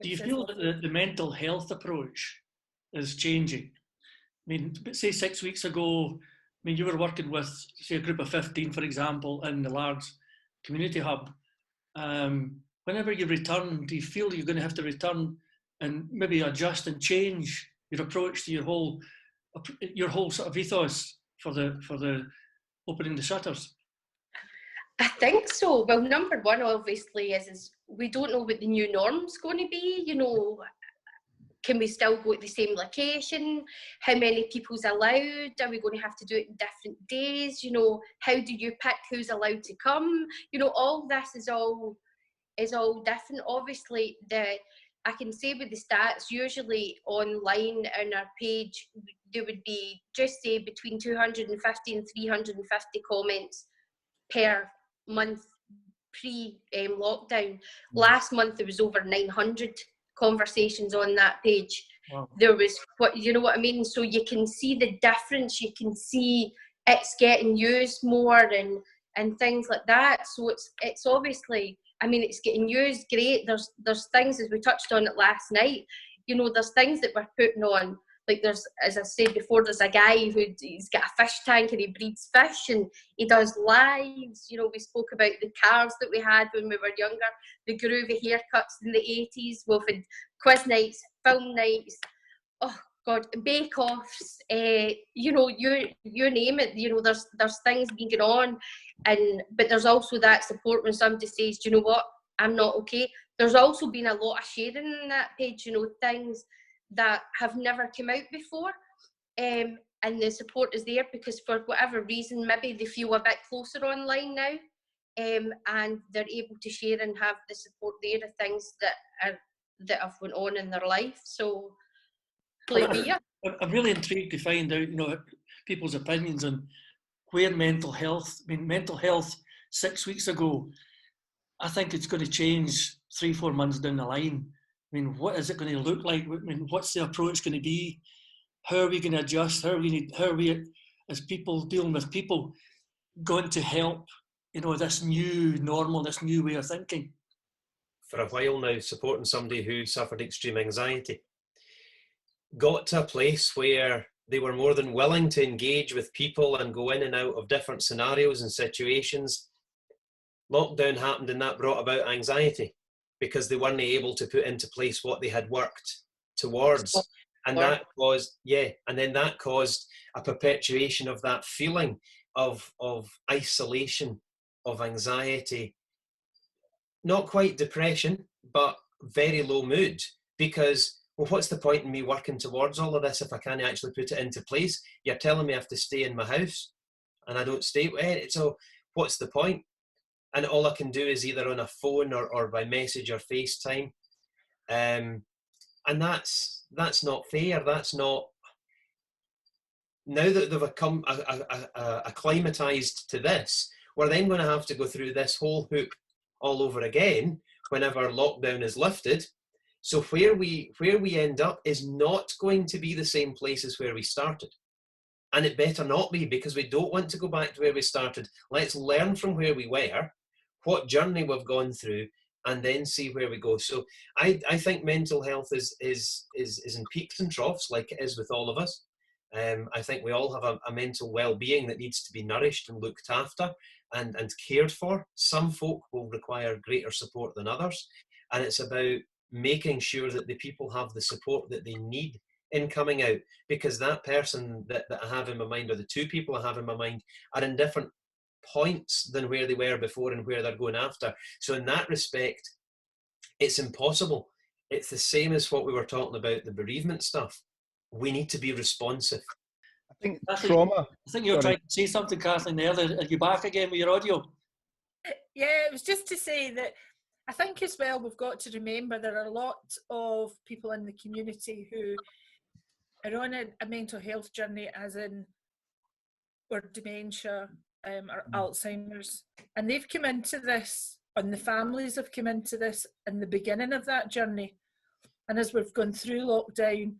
Do you feel that the mental health approach is changing? I mean, say 6 weeks ago, I mean, you were working with, say, a group of 15, for example, in the large community hub. Whenever you return, do you feel you're going to have to return and maybe adjust and change your approach to your whole sort of ethos for the opening the shutters? I think so. Well, number one, obviously, is we don't know what the new norm's going to be. You know, can we still go at the same location? How many people's allowed? Are we going to have to do it in different days? You know, how do you pick who's allowed to come? You know, all this is all different. Obviously, I can say with the stats, usually online on our page, there would be just say between 250 and 350 comments per month pre-lockdown. Last month there was over 900 conversations on that page. Wow. There was, you know what I mean? So you can see the difference. You can see it's getting used more and things like that. So it's obviously, I mean, it's getting used, great. There's things, as we touched on it last night, you know, there's things that we're putting on. Like there's, as I said before, there's a guy he's got a fish tank and he breeds fish and he does lives. You know, we spoke about the cars that we had when we were younger, the groovy haircuts in the 80s. We've had quiz nights, film nights, oh God, bake-offs, you know, you name it. You know, there's things being going on, but there's also that support when somebody says, do you know what, I'm not okay. There's also been a lot of sharing on that page, you know, things that have never come out before, and the support is there because for whatever reason maybe they feel a bit closer online now, and they're able to share and have the support there of things that have went on in their life. So I'm really intrigued to find out, you know, people's opinions on where mental health. I mean, mental health 6 weeks ago, I think it's going to change 3-4 months down the line. I mean, what is it going to look like? I mean, what's the approach going to be? How are we going to adjust? How are we as people dealing with people going to help, you know, this new normal, this new way of thinking? For a while now, supporting somebody who suffered extreme anxiety, got to a place where they were more than willing to engage with people and go in and out of different scenarios and situations. Lockdown happened and that brought about anxiety, because they weren't able to put into place what they had worked towards. And that caused, and then that caused a perpetuation of that feeling of isolation, of anxiety, not quite depression, but very low mood, because, well, what's the point in me working towards all of this if I can't actually put it into place? You're telling me I have to stay in my house and I don't stay, so what's the point? And all I can do is either on a phone or by message or FaceTime. And that's not fair. That's not, now that they've become acclimatized to this, we're then going to have to go through this whole hoop all over again whenever lockdown is lifted. So where we end up is not going to be the same place as where we started. And it better not be, because we don't want to go back to where we started. Let's learn from where we were, what journey we've gone through, and then see where we go. So I think mental health is in peaks and troughs, like it is with all of us. I think we all have a mental well-being that needs to be nourished and looked after and cared for. Some folk will require greater support than others, and it's about making sure that the people have the support that they need in coming out, because that person that I have in my mind, or the two people I have in my mind, are in different points than where they were before and where they're going after. So in that respect, it's impossible. It's the same as what we were talking about, the bereavement stuff. We need to be responsive. I think trauma. I think you're trying to say something, Kathleen, there. Are you back again with your audio? Yeah, it was just to say that I think as well we've got to remember there are a lot of people in the community who are on a mental health journey, as in or dementia or Alzheimer's, and they've come into this, and the families have come into this in the beginning of that journey. And as we've gone through lockdown,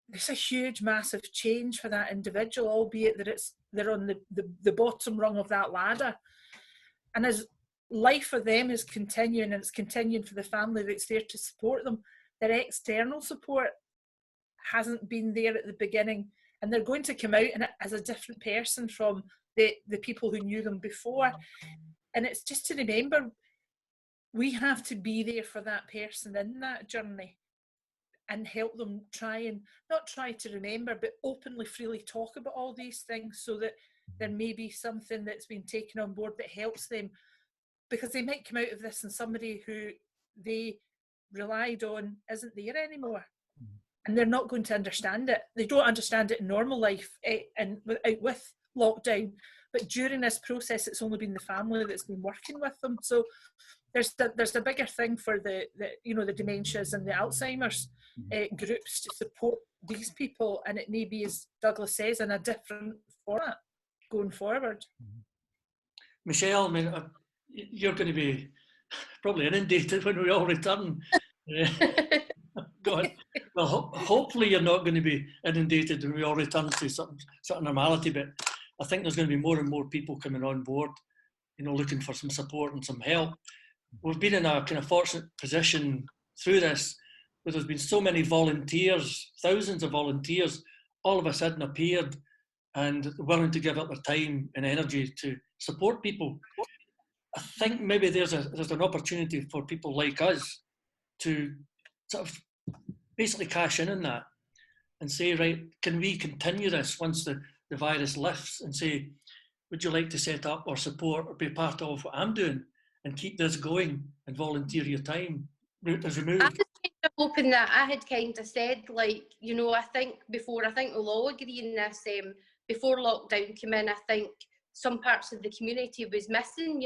there's a huge, massive change for that individual, albeit that they're on the bottom rung of that ladder. And as life for them is continuing, and it's continuing for the family that's there to support them. Their external support hasn't been there at the beginning, and they're going to come out as a different person from the people who knew them before. And it's just to remember, we have to be there for that person in that journey and help them not try to remember, but openly, freely talk about all these things, so that there may be something that's been taken on board that helps them, because they might come out of this and somebody who they relied on isn't there anymore, and they're not going to understand it. They don't understand it in normal life and with lockdown, but during this process, it's only been the family that's been working with them. So there's a bigger thing for the dementias and the Alzheimer's groups to support these people, and it may be, as Douglas says, in a different format going forward. Michelle, I mean, you're going to be probably inundated when we all return. God. Well, hopefully you're not going to be inundated when we all return to some sort of normality, but I think there's going to be more and more people coming on board, looking for some support and some help. We've been in a kind of fortunate position through this, where there's been so many volunteers, thousands of volunteers, all of a sudden appeared and willing to give up their time and energy to support people. I think maybe there's an opportunity for people like us to sort of basically cash in on that and say, right, can we continue this once the virus lifts, and say, would you like to set up or support or be part of what I'm doing and keep this going and volunteer your time as removed? I was kind of hoping that I had kind of said, I think we'll all agree in this, before lockdown came in, I think some parts of the community was missing,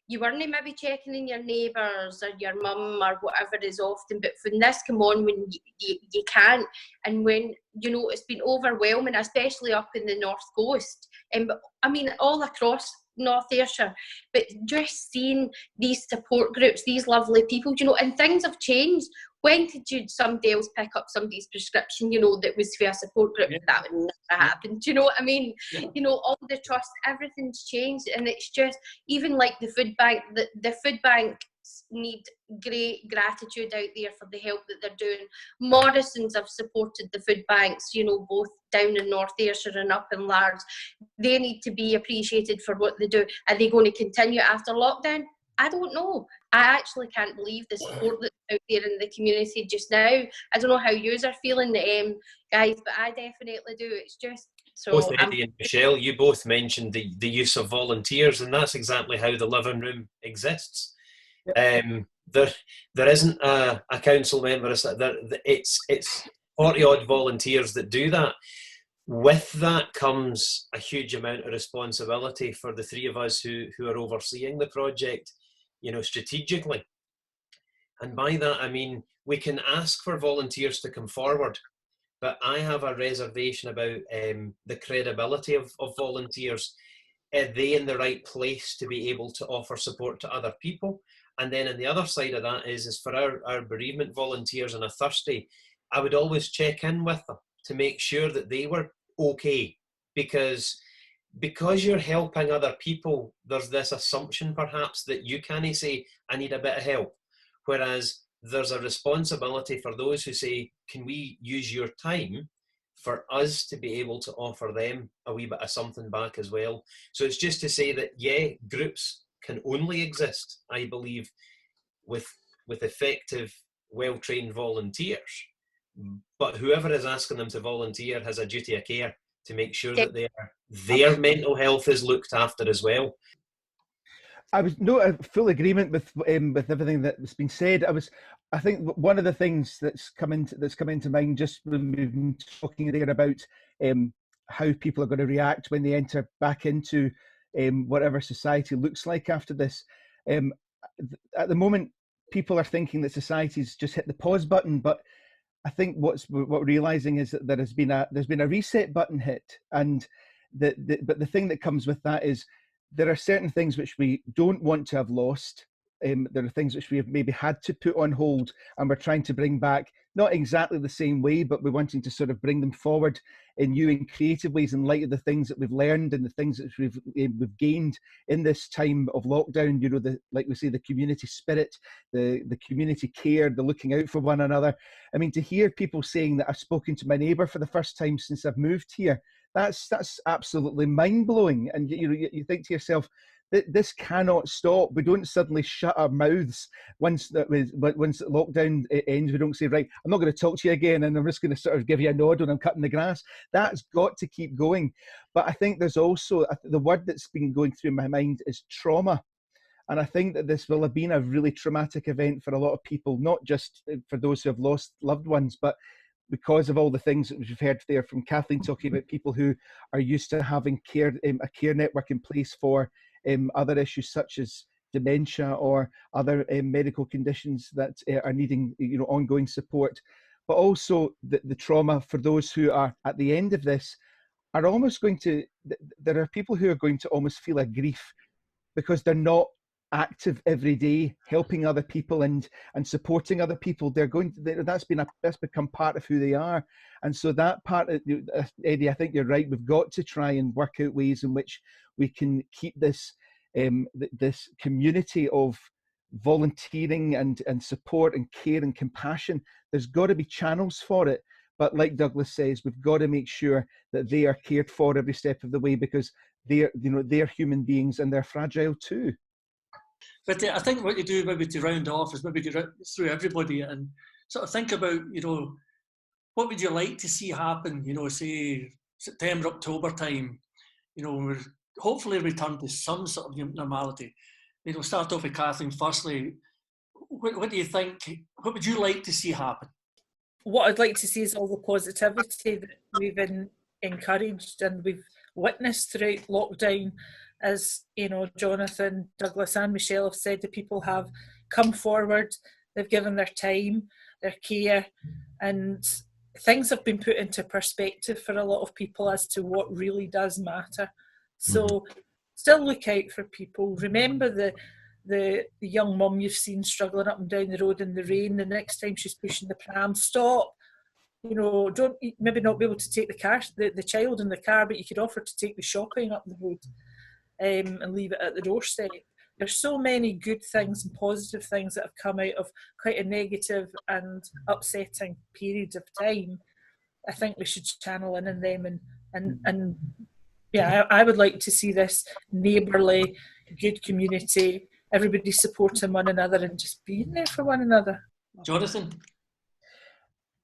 you weren't maybe checking in your neighbours or your mum or whatever as often, but when this come on, when you can't, and when, it's been overwhelming, especially up in the North Coast, and I mean all across North Ayrshire, but just seeing these support groups, these lovely people, and things have changed. When could somebody else pick up somebody's prescription, that was for a support group? Yeah. That would never happen. Do you know what I mean? Yeah. All the trust, everything's changed, and it's just, even like the food bank, the food banks need great gratitude out there for the help that they're doing. Morrison's have supported the food banks, both down in North Ayrshire and up in Largs. They need to be appreciated for what they do. Are they going to continue after lockdown? I don't know. I actually can't believe the support that's out there in the community just now. I don't know how you are feeling, guys, but I definitely do. It's just so. Both Eddy and Michelle, you both mentioned the use of volunteers, and that's exactly how the living room exists. Yep. There isn't a council member. It's 40 odd volunteers that do that. With that comes a huge amount of responsibility for the three of us who are overseeing the project, strategically. And by that, I mean, we can ask for volunteers to come forward, but I have a reservation about the credibility of volunteers. Are they in the right place to be able to offer support to other people? And then on the other side of that is for our bereavement volunteers on a Thursday, I would always check in with them to make sure that they were okay, because you're helping other people, there's this assumption perhaps that you can't say, I need a bit of help. Whereas there's a responsibility for those who say, can we use your time, for us to be able to offer them a wee bit of something back as well. So it's just to say that, yeah, groups can only exist, I believe, with effective, well-trained volunteers. But whoever is asking them to volunteer has a duty of care to make sure that their mental health is looked after as well. I was in full agreement with everything that's been said. I think one of the things that's come into mind just when we've been talking there about how people are going to react when they enter back into whatever society looks like after this. At the moment, people are thinking that society's just hit the pause button, but I think what we're realizing is that there's been a reset button hit, and but the thing that comes with that is there are certain things which we don't want to have lost. There are things which we have maybe had to put on hold, and we're trying to bring back not exactly the same way, but we're wanting to sort of bring them forward in new and creative ways in light of the things that we've learned and the things that we've gained in this time of lockdown. You know, like we say, the community spirit, the community care, the looking out for one another. I mean, to hear people saying that I've spoken to my neighbour for the first time since I've moved here, that's absolutely mind-blowing. And you think to yourself, this cannot stop. We don't suddenly shut our mouths once lockdown ends. We don't say, right, I'm not going to talk to you again, and I'm just going to sort of give you a nod when I'm cutting the grass. That's got to keep going. But I think there's also the word that's been going through my mind is trauma. And I think that this will have been a really traumatic event for a lot of people, not just for those who have lost loved ones, but because of all the things that we've heard there from Kathleen, talking about people who are used to having a care network in place for other issues such as dementia or other medical conditions that are needing ongoing support, but also the trauma for those who are at the end of this are almost going to, there are people who are going to almost feel a grief because they're not active every day helping other people and supporting other people. That's become part of who they are. And so that part, Eddie, I think you're right, we've got to try and work out ways in which we can keep this this community of volunteering and support and care and compassion. There's got to be channels for it, but like Douglas says, we've got to make sure that they are cared for every step of the way, because they're human beings and they're fragile too. But I think what you do maybe to round off is maybe go through everybody and sort of think about, what would you like to see happen, say September, October time, we're hopefully return to some sort of normality. Start off with Kathleen firstly. What do you think, what would you like to see happen? What I'd like to see is all the positivity that we've encouraged and we've witnessed throughout lockdown. As Jonathan, Douglas and Michelle have said, the people have come forward, they've given their time, their care, and things have been put into perspective for a lot of people as to what really does matter. So still look out for people. Remember the young mum you've seen struggling up and down the road in the rain. The next time she's pushing the pram, stop. Don't maybe not be able to take the child in the car, but you could offer to take the shopping up the road. And leave it at the doorstep. There's so many good things and positive things that have come out of quite a negative and upsetting period of time. I think we should channel in them and yeah, I would like to see this neighbourly, good community, everybody supporting one another and just being there for one another. Jonathan?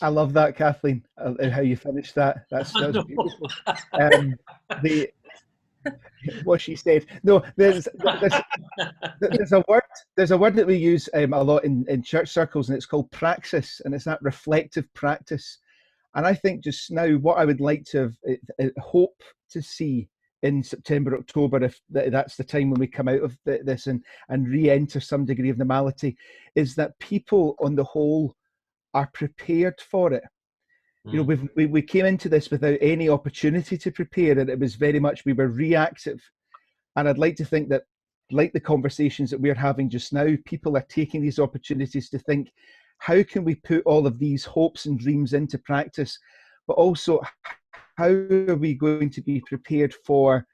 I love that, Kathleen, how you finished that. That's beautiful. What she said. No, there's a word that we use a lot in church circles, and it's called praxis, and it's that reflective practice. And I think just now, what I would like to hope to see in September, October, if that's the time when we come out of this and re-enter some degree of normality, is that people on the whole are prepared for it. We came into this without any opportunity to prepare, and it was very much we were reactive. And I'd like to think that, like the conversations that we're having just now, people are taking these opportunities to think, how can we put all of these hopes and dreams into practice? But also, how are we going to be prepared for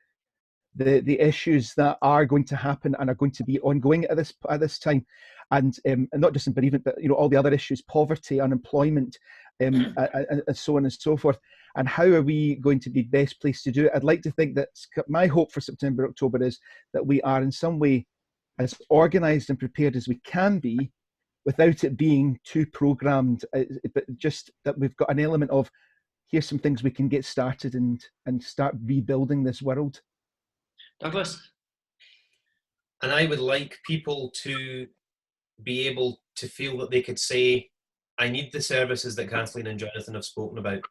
the issues that are going to happen and are going to be ongoing at this time? And not just in bereavement, but all the other issues, poverty, unemployment, and so on and so forth. And how are we going to be best placed to do it? I'd like to think that my hope for September, October is that we are in some way as organised and prepared as we can be, without it being too programmed, but just that we've got an element of, here's some things we can get started and start rebuilding this world. Douglas? And I would like people to be able to feel that they could say, I need the services that Kathleen and Jonathan have spoken about.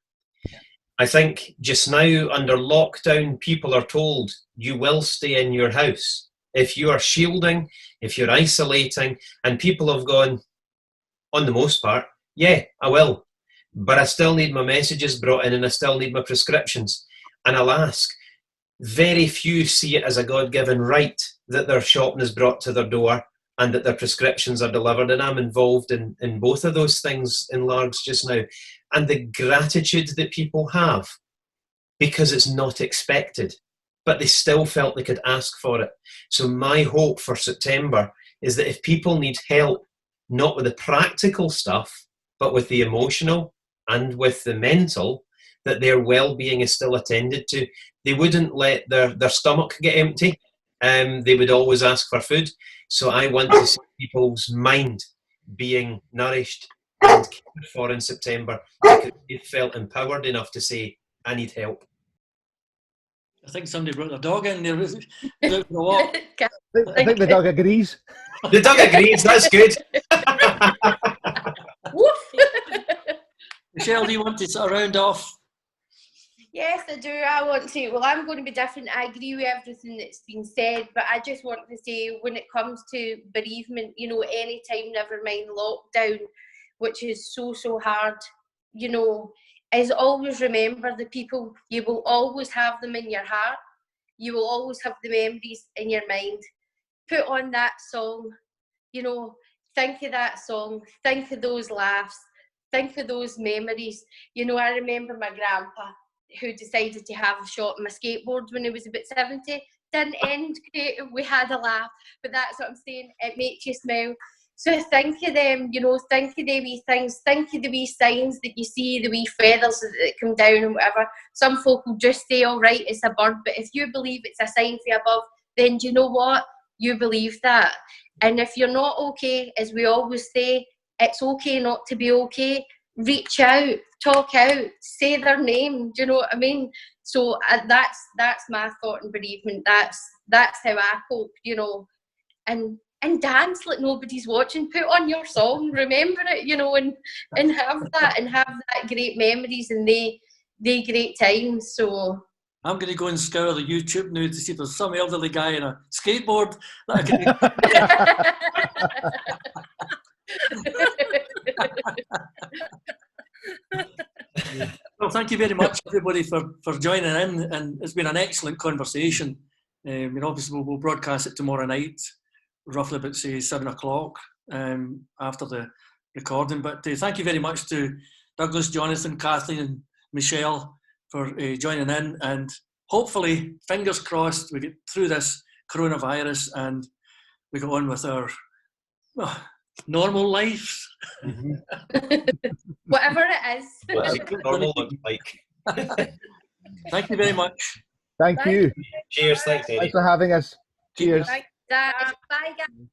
I think just now under lockdown, people are told you will stay in your house. If you are shielding, if you're isolating, and people have gone, on the most part, yeah, I will. But I still need my messages brought in and I still need my prescriptions. And I'll ask, very few see it as a God-given right that their shopping is brought to their door and that their prescriptions are delivered. And I'm involved in both of those things in Largs just now. And the gratitude that people have, because it's not expected, but they still felt they could ask for it. So my hope for September is that if people need help, not with the practical stuff, but with the emotional and with the mental, that their well-being is still attended to. They wouldn't let their stomach get empty. They would always ask for food. So I want to see people's mind being nourished and cared for in September, because they felt empowered enough to say, I need help. I think somebody brought their dog in there. Out for a walk. I think the dog agrees. The dog agrees, that's good. Michelle, do you want to sort of round off? Yes, I do. I want to. Well, I'm going to be different. I agree with everything that's been said, but I just want to say, when it comes to bereavement, you know, any time, never mind lockdown, which is so hard, you know, is always remember the people. You will always have them in your heart. You will always have the memories in your mind. Put on that song, you know, think of that song, think of those laughs, think of those memories. You know, I remember my grandpa, who decided to have a shot on my skateboard when he was about 70. Didn't end great, we had a laugh, but that's what I'm saying, it makes you smile. So think of them, you know, think of the wee things, think of the wee signs that you see, the wee feathers that come down and whatever. Some folk will just say, all right, it's a bird, but if you believe it's a sign from above, then do you know what? You believe that. And if you're not okay, as we always say, it's okay not to be okay. Reach out, talk out, say their name. Do you know what I mean? So that's my thought on bereavement. That's how I cope, you know. And dance like nobody's watching. Put on your song, remember it, you know, and have that great memories and they great times. So I'm going to go and scour the YouTube now to see if there's some elderly guy in a skateboard that Well, thank you very much, everybody, for joining in, and it's been an excellent conversation. Obviously, we'll broadcast it tomorrow night, roughly about, say, 7 o'clock after the recording. But thank you very much to Douglas, Jonathan, Kathleen and Michelle for joining in, and hopefully, fingers crossed, we get through this coronavirus and we go on with our normal lives. Mm-hmm. Whatever it is. Whatever normal looks like. Thank you very much. Thank you. Cheers, thanks, Eddy. Thanks for having us. Cheers. Bye, guys.